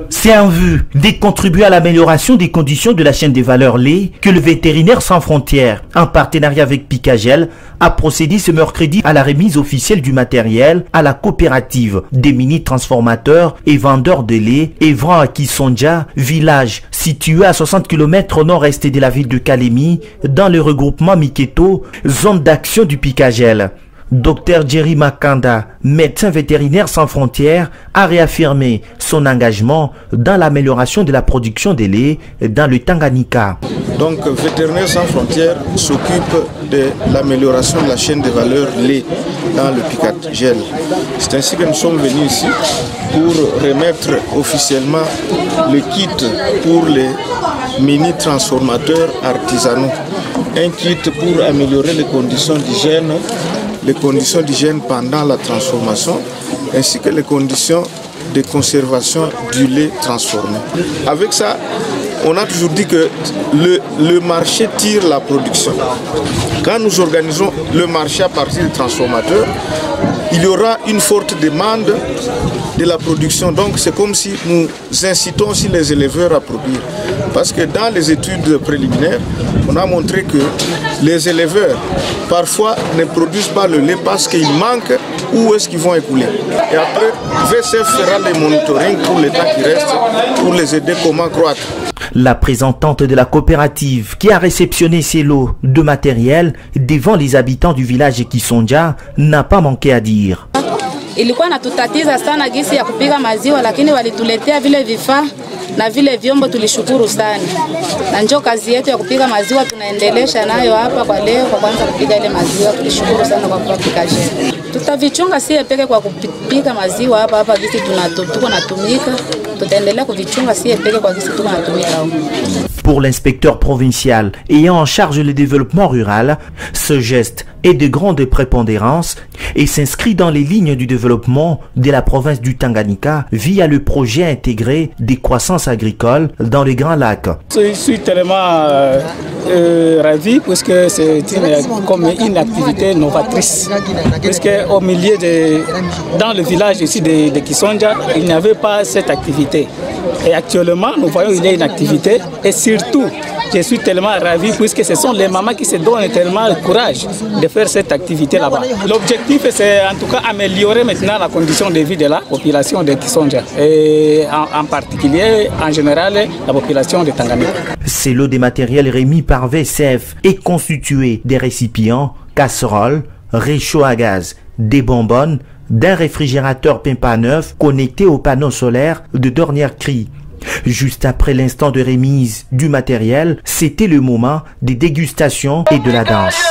C'est en vue de contribuer à l'amélioration des conditions de la chaîne des valeurs lait que le Vétérinaires sans frontières, en partenariat avec Picagel, a procédé ce mercredi à la remise officielle du matériel à la coopérative des mini-transformateurs et vendeurs de lait œuvrant à Kisonja, village situé à 60 km au nord-est de la ville de Kalemi, dans le regroupement Miketo, zone d'action du Picagel. Dr Jerry Makanda, médecin vétérinaire sans frontières, a réaffirmé son engagement dans l'amélioration de la production de lait dans le Tanganyika. Donc, Vétérinaires sans frontières s'occupe de l'amélioration de la chaîne de valeur lait dans le Picagel. C'est ainsi que nous sommes venus ici pour remettre officiellement le kit pour les mini-transformateurs artisanaux. Un kit pour améliorer les conditions d'hygiène pendant la transformation, ainsi que les conditions de conservation du lait transformé. Avec ça, on a toujours dit que le marché tire la production. Quand nous organisons le marché à partir des transformateurs, il y aura une forte demande de la production. Donc c'est comme si nous incitons aussi les éleveurs à produire. Parce que dans les études préliminaires, on a montré que les éleveurs parfois ne produisent pas le lait parce qu'il manque où est-ce qu'ils vont écouler. Et après, VCF fera les monitoring pour les temps qui restent pour les aider comment croître. La représentante de la coopérative qui a réceptionné ces lots de matériel devant les habitants du village Kisonja n'a pas manqué à dire. Ilikuwa natutatiza sana gisi ya kupiga maziwa, lakini walituletea vile vifaa na vile vyombo, tulishukuru sana. Na njoo kazi yetu ya kupiga maziwa tunaendelesha nayo hapa kwa leo, kwa kwanza kupiga ile maziwa, tulishukuru sana kwa Picagel. Tutavichunga sie peke kwa kupiga maziwa hapa gisi tuko natumika, tutaendelea kuvichunga sie peke kwa gisi tuko natumika. Pour l'inspecteur provincial ayant en charge le développement rural, ce geste est de grande prépondérance et s'inscrit dans les lignes du développement de la province du Tanganyika via le projet intégré des croissances agricoles dans les Grands Lacs. Je suis tellement ravi puisque c'est comme une activité novatrice. Puisque au milieu dans le village ici de Kisonja, il n'y avait pas cette activité. Et actuellement, nous voyons qu'il y a une activité et surtout, je suis tellement ravi puisque ce sont les mamans qui se donnent tellement le courage de faire cette activité là-bas. L'objectif, c'est en tout cas améliorer maintenant la condition de vie de la population de Kisonja et en particulier, en général, la population de Tanganyika. Ces lots de matériel remis par VCF est constitué des récipients, casseroles, réchauds à gaz, des bonbonnes, d'un réfrigérateur Pimpa neuf connecté au panneau solaire de dernière cri. Juste après l'instant de remise du matériel, c'était le moment des dégustations et de la danse.